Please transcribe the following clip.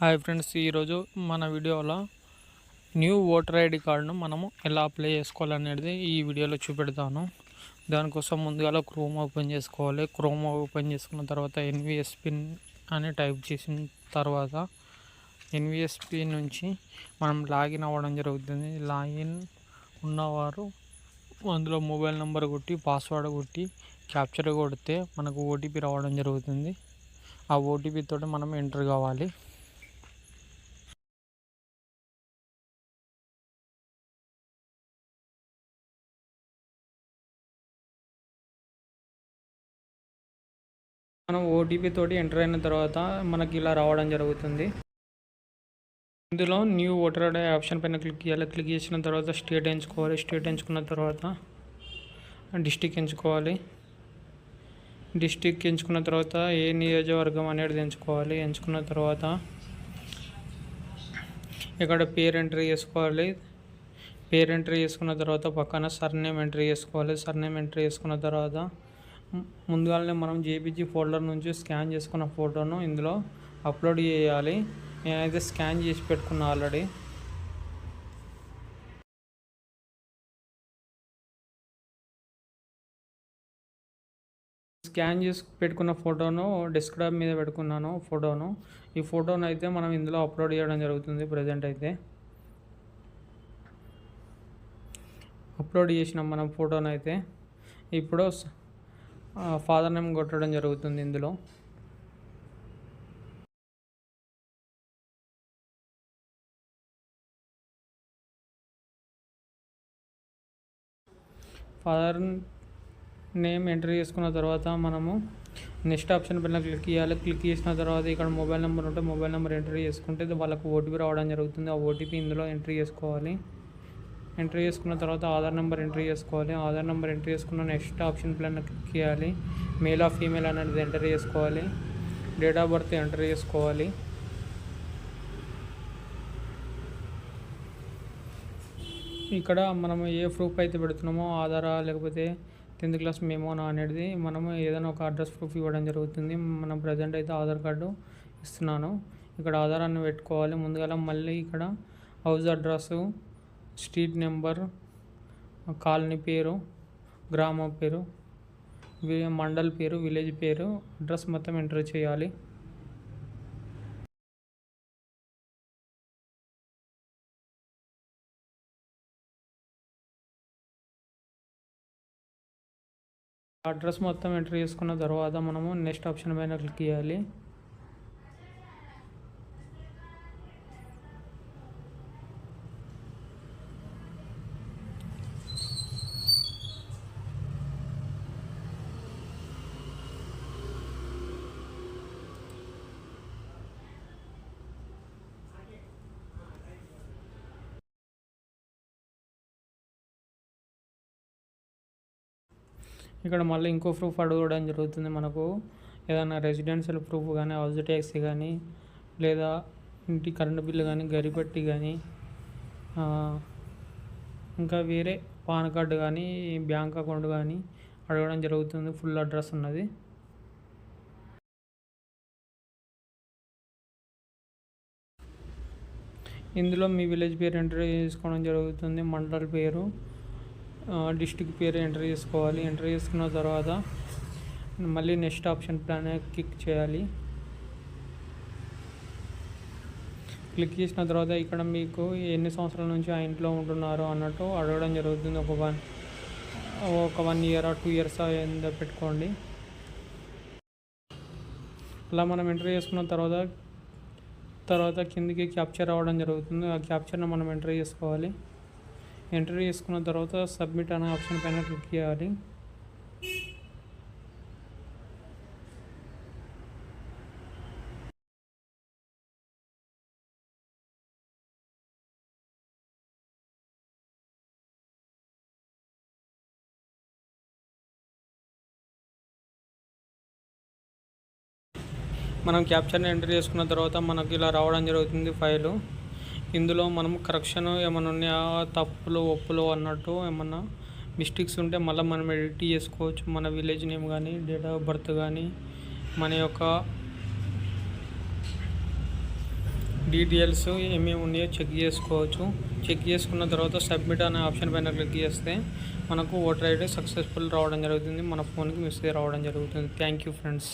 Hi friends, ఈరోజు మన వీడియోలో న్యూ ఓటర్ ఐడి కార్డును మనము ఎలా అప్లై చేసుకోవాలనేది ఈ వీడియోలో చూపెడతాను. దానికోసం ముందుగా క్రోమ్ ఓపెన్ చేసుకోవాలి. క్రోమ్ ఓపెన్ చేసుకున్న తర్వాత ఎన్విఎస్పి అని టైప్ చేసిన తర్వాత ఎన్విఎస్పి నుంచి మనం లాగిన్ అవ్వడం జరుగుతుంది. లాగిన్ ఉన్నవారు అందులో మొబైల్ నెంబర్ కొట్టి పాస్వర్డ్ కొట్టి క్యాప్చర్ కొడితే మనకు ఓటీపీ రావడం జరుగుతుంది. ఆ ఓటీపీ తోటి మనం ఎంటర్ కావాలి. మనం ఓటీపీ తోటి ఎంటర్ అయిన తర్వాత మనకి ఇలా రావడం జరుగుతుంది. ఇందులో న్యూ ఓటర్ ఐడి ఆప్షన్ పైన క్లిక్ చేయాలి. క్లిక్ చేసిన తర్వాత స్టేట్ ఎంచుకోవాలి. స్టేట్ ఎంచుకున్న తర్వాత డిస్టిక్ ఎంచుకోవాలి. డిస్టిక్ ఎంచుకున్న తర్వాత ఏ నియోజకవర్గం అనేది ఎంచుకోవాలి. ఎంచుకున్న తర్వాత ఇక్కడ పేరు ఎంట్రీ చేసుకోవాలి. పేరు ఎంట్రీ చేసుకున్న తర్వాత పక్కన సర్నేమ్ ఎంట్రీ చేసుకోవాలి. సర్నేమ్ ఎంట్రీ చేసుకున్న తర్వాత ముందుగానే మనం జేపీజీ ఫోల్డర్ నుంచి స్కాన్ చేసుకున్న ఫోటోను ఇందులో అప్లోడ్ చేయాలి. నేనైతే స్కాన్ చేసి పెట్టుకున్నా ఆల్రెడీ. స్కాన్ చేసి పెట్టుకున్న ఫోటోను డెస్క్టాప్ మీద పెట్టుకున్నాను ఫోటోను. ఈ ఫోటోను అయితే మనం ఇందులో అప్లోడ్ చేయడం జరుగుతుంది. ప్రజెంట్ అయితే అప్లోడ్ చేసినాం మనం ఫోటోను. అయితే ఇప్పుడు ఫాదర్ నేమ్ కొట్టడం జరుగుతుంది. ఇందులో ఫాదర్ నేమ్ ఎంటర్ చేసుకున్న తర్వాత మనము నెక్స్ట్ ఆప్షన్ పైన క్లిక్ చేయాలి. క్లిక్ చేసిన తర్వాత ఇక్కడ మొబైల్ నెంబర్ ఉంటే మొబైల్ నెంబర్ ఎంట్రీ చేసుకుంటే వాళ్ళకు ఓటీపీ రావడం జరుగుతుంది. ఆ ఓటీపీ ఇందులో ఎంట్రీ చేసుకోవాలి. ఎంట్రీ చేసుకున్న తర్వాత ఆధార్ నెంబర్ ఎంట్రీ చేసుకోవాలి. ఆధార్ నెంబర్ ఎంట్రీ చేసుకున్న నెక్స్ట్ ఆప్షన్ పైన క్లిక్ చేయాలి. మేల్ ఆర్ ఫీమేల్ అనేది ఎంటర్ చేసుకోవాలి. డేట్ ఆఫ్ బర్త్ ఎంటర్ చేసుకోవాలి. ఇక్కడ మనము ఏ ప్రూఫ్ అయితే పెడుతున్నామో ఆధారా లేకపోతే 10th క్లాస్ మెమోనా అనేది మనము ఏదైనా ఒక అడ్రస్ ప్రూఫ్ ఇవ్వడం జరుగుతుంది. మనం ప్రజెంట్ అయితే ఆధార్ కార్డు ఇస్తున్నాను. ఇక్కడ ఆధారాన్ని పెట్టుకోవాలి. ముందుగా మళ్ళీ ఇక్కడ house address, street number, colony పేరు, గ్రామం పేరు, మండల్ పేరు, విలేజ్ పేరు, అడ్రస్ మొత్తం ఎంటర్ చేయాలి. అడ్రస్ మొత్తం ఎంటర్ చేసుకున్న తర్వాత మనము నెక్స్ట్ ఆప్షన్ పైన క్లిక్ చేయాలి. ఇక్కడ మళ్ళీ ఇంకో ప్రూఫ్ అడగడం జరుగుతుంది. మనకు ఏదైనా రెసిడెన్షియల్ ప్రూఫ్ కానీ, హౌస్ ట్యాక్స్ కానీ, లేదా ఇంటి కరెంటు బిల్లు కానీ, గరిపట్టి కానీ, ఇంకా వేరే పాన్ కార్డు కానీ, బ్యాంక్ అకౌంట్ కానీ అడగడం జరుగుతుంది. ఫుల్ అడ్రస్ ఉన్నది. ఇందులో మీ విలేజ్ పేరు ఎంటర్ చేసుకోవడం జరుగుతుంది. మండల్ పేరు, డిస్ట్రిక్ట్ పేరు ఎంటర్ చేసుకోవాలి. ఎంటర్ చేసుకున్న తర్వాత మళ్ళీ నెక్స్ట్ ఆప్షన్ ప్లాన్ క్లిక్ చేయాలి. క్లిక్ చేసిన తర్వాత ఇక్కడ మీకు ఎన్ని సంవత్సరాల నుంచి ఆ ఇంట్లో ఉంటున్నారో అన్నట్టు అడగడం జరుగుతుంది. ఒక 1 year or 2 years ఏందో పెట్టుకోండి. అలా మనం ఎంటర్ చేసుకున్న తర్వాత కిందికి క్యాప్చర్ అవ్వడం జరుగుతుంది. ఆ క్యాప్చర్ని మనం ఎంటర్ చేసుకోవాలి. ఎంటర్ చేసుకున్న తర్వాత సబ్మిట్ అనే ఆప్షన్ పైన క్లిక్ చేయాలి. మనం క్యాప్చర్ని ఎంటర్ చేసుకున్న తర్వాత మనకి ఇలా రావడం జరుగుతుంది ఫైలు. ఇందులో మనం కరెక్షన్ ఏమైనా ఉన్నాయా, తప్పులు ఒప్పులు అన్నట్టు ఏమన్నా మిస్టేక్స్ ఉంటే మళ్ళీ మనం ఎడిట్ చేసుకోవచ్చు. మన విలేజ్ నేమ్ కానీ, డేట్ ఆఫ్ బర్త్ కానీ, మన యొక్క డీటెయిల్స్ ఏమేమి ఉన్నాయో చెక్ చేసుకోవచ్చు. చెక్ చేసుకున్న తర్వాత సబ్మిట్ అనే ఆప్షన్ పైన క్లిక్ చేస్తే మనకు ఓటర్ ఐడి సక్సెస్ఫుల్ రావడం జరుగుతుంది. మన ఫోన్కి మెసేజ్ రావడం జరుగుతుంది. Thank you friends.